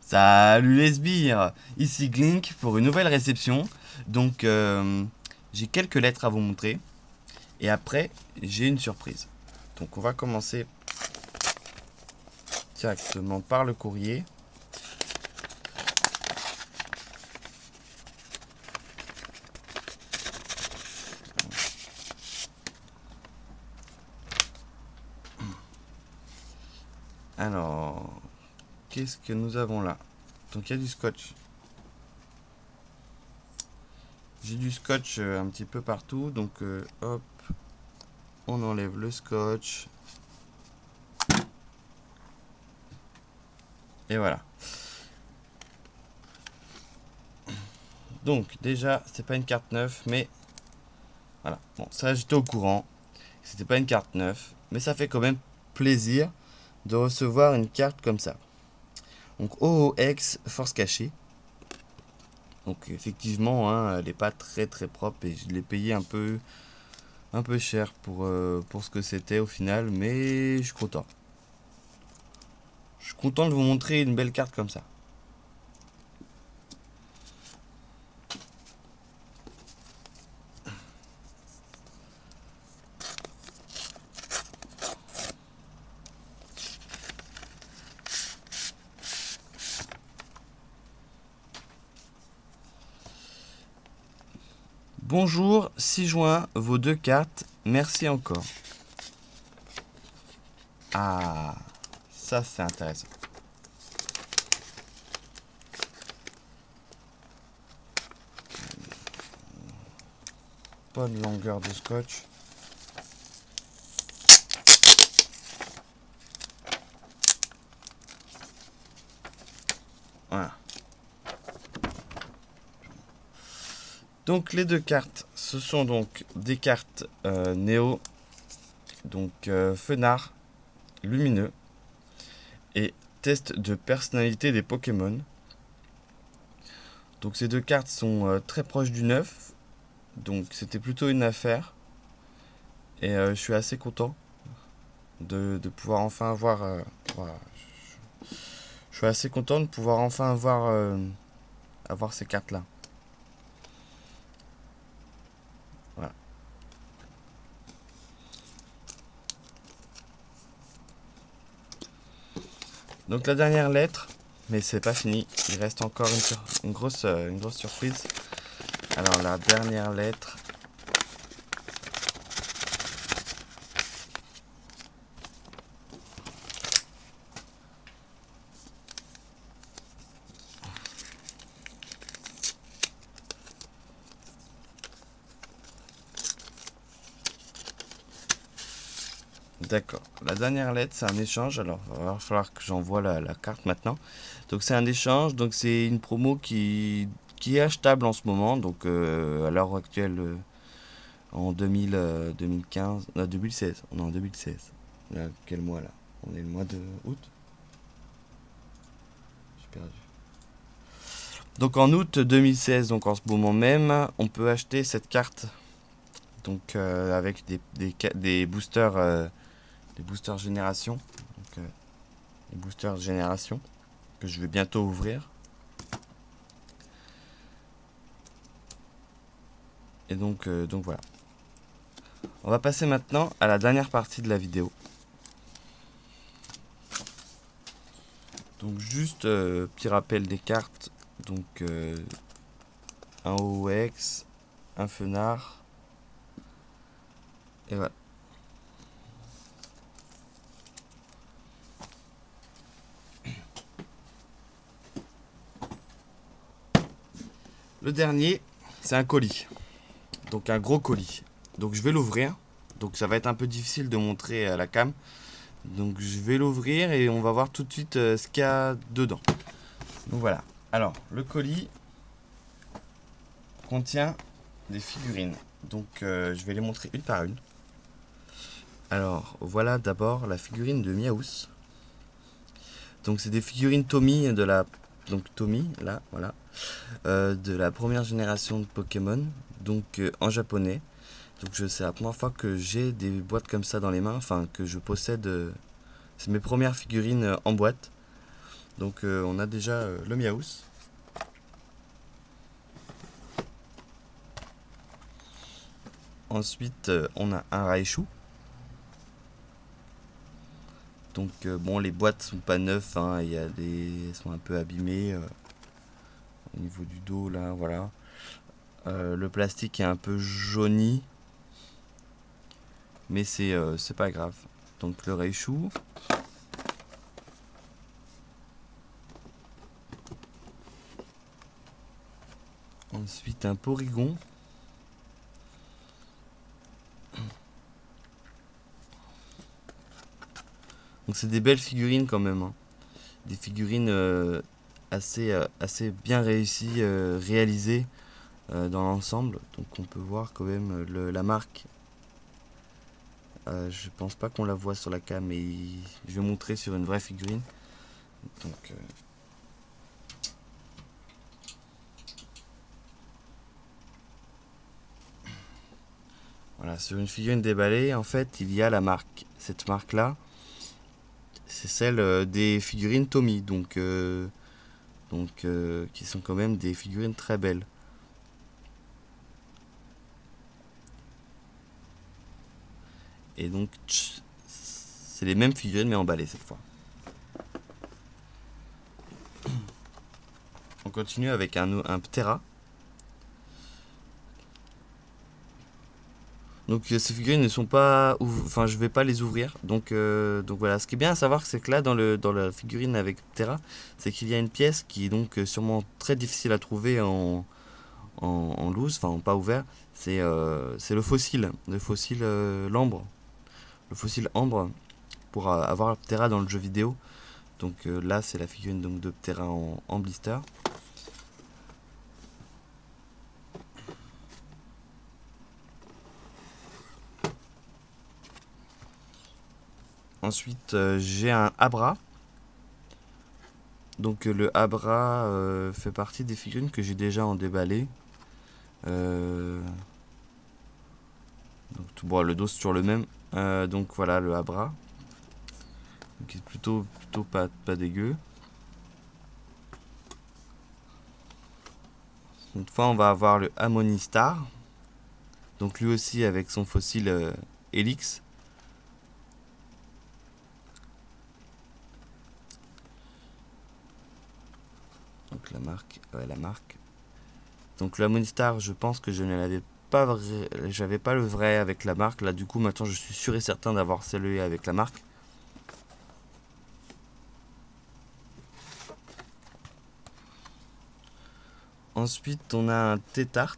Salut les sbires, ici Glink pour une nouvelle réception. Donc j'ai quelques lettres à vous montrer et après j'ai une surprise. Donc on va commencer directement par le courrier. Alors, qu'est-ce que nous avons là? Donc il y a du scotch. J'ai du scotch un petit peu partout. Donc hop, on enlève le scotch. Et voilà. Donc déjà, c'est pas une carte neuve, mais voilà. Bon, ça j'étais au courant. C'était pas une carte neuve, mais ça fait quand même plaisir de recevoir une carte comme ça. Donc OOX Force Cachée. Donc effectivement, hein, elle n'est pas très propre et je l'ai payé un peu cher pour ce que c'était au final, mais je suis content. Je suis content de vous montrer une belle carte comme ça. Bonjour, 6 juin, vos 2 cartes, merci encore. Ah, ça c'est intéressant. Bonne longueur de scotch. Voilà. Donc les 2 cartes, ce sont donc des cartes Néo, donc Fenard, Lumineux et test de personnalité des Pokémon. Donc ces 2 cartes sont très proches du neuf, donc c'était plutôt une affaire et je suis assez content de pouvoir enfin avoir. Voilà. Je suis assez content de pouvoir enfin avoir ces cartes là. Voilà. Donc la dernière lettre, mais c'est pas fini, il reste encore une grosse surprise. Alors la dernière lettre. D'accord. La dernière lettre, c'est un échange. Alors, il va falloir que j'envoie la carte maintenant. Donc, c'est un échange. Donc, c'est une promo qui est achetable en ce moment. Donc, à l'heure actuelle, en 2015, 2016. On est en 2016. Là, quel mois là? On est le mois de août. J'ai perdu. Donc, en août 2016, donc en ce moment même, on peut acheter cette carte. Donc, avec des boosters. Des boosters génération, donc les boosters génération que je vais bientôt ouvrir. Et donc voilà. On va passer maintenant à la dernière partie de la vidéo. Donc juste petit rappel des cartes. Donc un OOX, un Fenard. Et voilà. Le dernier, c'est un colis. Donc un gros colis. Donc je vais l'ouvrir. Donc ça va être un peu difficile de montrer à la cam. Donc je vais l'ouvrir et on va voir tout de suite ce qu'il y a dedans. Donc voilà. Alors, le colis contient des figurines. Donc, je vais les montrer une par une. Alors, voilà d'abord la figurine de Miaous. Donc, c'est des figurines Tommy de la... Donc, Tommy, là, voilà. De la première génération de Pokémon. Donc, en japonais. Donc, c'est la première fois que j'ai des boîtes comme ça dans les mains. Enfin, que je possède... c'est mes premières figurines en boîte. Donc, on a déjà le Miaous. Ensuite, on a un Raichu. Donc bon, les boîtes sont pas neuves, hein, elles sont un peu abîmées au niveau du dos là, voilà. Le plastique est un peu jauni, mais c'est pas grave. Donc le Raichu. Ensuite un Porygon. Donc c'est des belles figurines quand même, hein. Des figurines assez bien réussies, réalisées dans l'ensemble. Donc on peut voir quand même la marque. Je pense pas qu'on la voit sur la cam, mais je vais montrer sur une vraie figurine. Donc voilà, sur une figurine déballée, en fait, il y a la marque. Cette marque-là, c'est celle des figurines Tommy, qui sont quand même des figurines très belles. Et donc, c'est les mêmes figurines mais emballées cette fois. On continue avec un Ptera. Donc ces figurines ne sont pas... Enfin, je vais pas les ouvrir. Donc voilà, ce qui est bien à savoir, c'est que là, dans la figurine avec Ptera, c'est qu'il y a une pièce qui est donc sûrement très difficile à trouver en loose, enfin pas ouvert. C'est le fossile l'ambre. Le fossile ambre pour avoir Ptera dans le jeu vidéo. Donc là, c'est la figurine donc, de Ptera en blister. Ensuite, j'ai un Abra. Donc le Abra fait partie des figurines que j'ai déjà en déballé. Donc bon, le dos c'est toujours le même. Donc voilà le Abra. Qui est plutôt pas dégueu. Une fois on va avoir le Amonistar. Donc lui aussi avec son fossile Helix. Donc la marque. Donc le Amonistar, je pense que je ne l'avais pas j'avais pas le vrai avec la marque. Là du coup maintenant je suis sûr et certain d'avoir celui avec la marque. Ensuite on a un Tétart.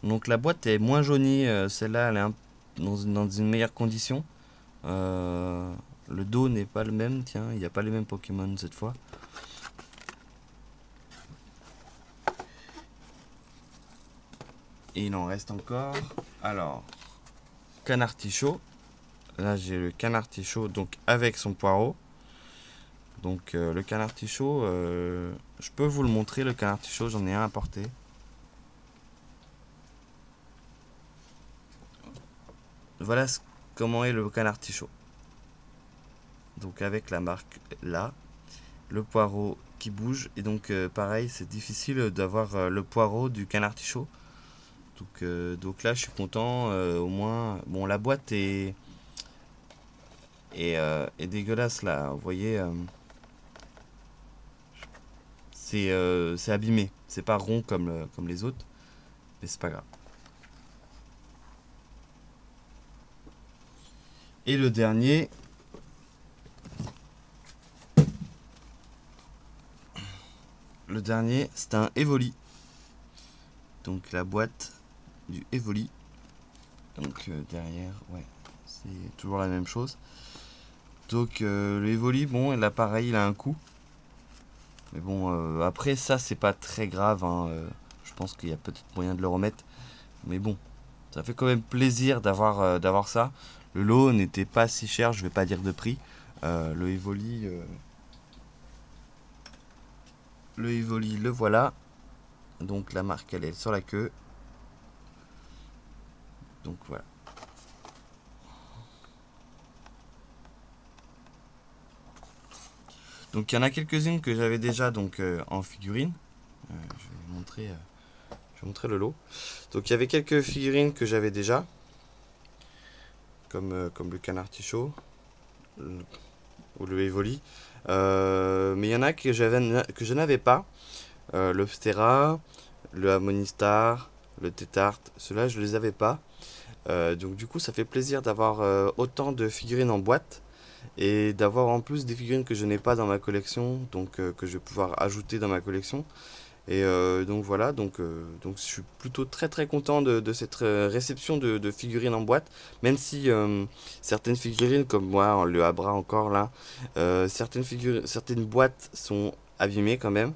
Donc la boîte est moins jaunie, celle-là elle est dans une meilleure condition. Le dos n'est pas le même, tiens, il n'y a pas les mêmes Pokémon cette fois. Et il en reste encore. Alors, Canartichaud. Là j'ai le Canartichaud donc avec son poireau. Donc le Canartichaud, je peux vous le montrer le Canartichaud, j'en ai un à porter. Voilà comment est le Canartichaud. Donc avec la marque là, le poireau qui bouge et donc pareil c'est difficile d'avoir le poireau du Canartichaud. Donc là je suis content au moins. Bon la boîte est dégueulasse là, vous voyez. C'est abîmé, c'est pas rond comme les autres, mais c'est pas grave. Et le dernier, c'est un Evoli. Donc la boîte du Evoli. Donc derrière, ouais, c'est toujours la même chose. Donc le Evoli, bon, là pareil, il a un coût. Mais bon, après ça, c'est pas très grave, hein, je pense qu'il y a peut-être moyen de le remettre. Mais bon, ça fait quand même plaisir d'avoir ça. Le lot n'était pas si cher, je vais pas dire de prix. Le Evoli, le voilà. Donc la marque, elle est sur la queue. Donc voilà. Donc il y en a quelques-unes que j'avais déjà donc en figurine. Je vais montrer le lot. Donc il y avait quelques figurines que j'avais déjà, comme le canard Tichot ou le Evoli. Mais il y en a que je n'avais pas. Le Pstera, le Harmonistar, le Tétart, ceux-là je les avais pas. Donc du coup ça fait plaisir d'avoir autant de figurines en boîte et d'avoir en plus des figurines que je n'ai pas dans ma collection, donc que je vais pouvoir ajouter dans ma collection. Et donc voilà, donc je suis plutôt très très content de cette réception de figurines en boîte, même si certaines figurines comme moi, le Abra encore là, certaines boîtes sont abîmées quand même,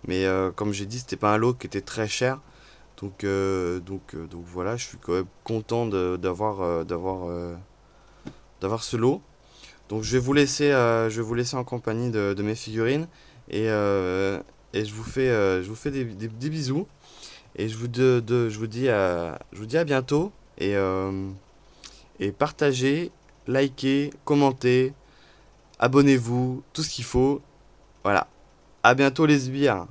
mais comme j'ai dit, c'était pas un lot qui était très cher, donc voilà, je suis quand même content d'avoir ce lot. Donc je vais vous laisser en compagnie de mes figurines et, et je vous fais des bisous et je vous dis à bientôt et partagez, likez, commentez, abonnez-vous, tout ce qu'il faut. Voilà. À bientôt les sbires.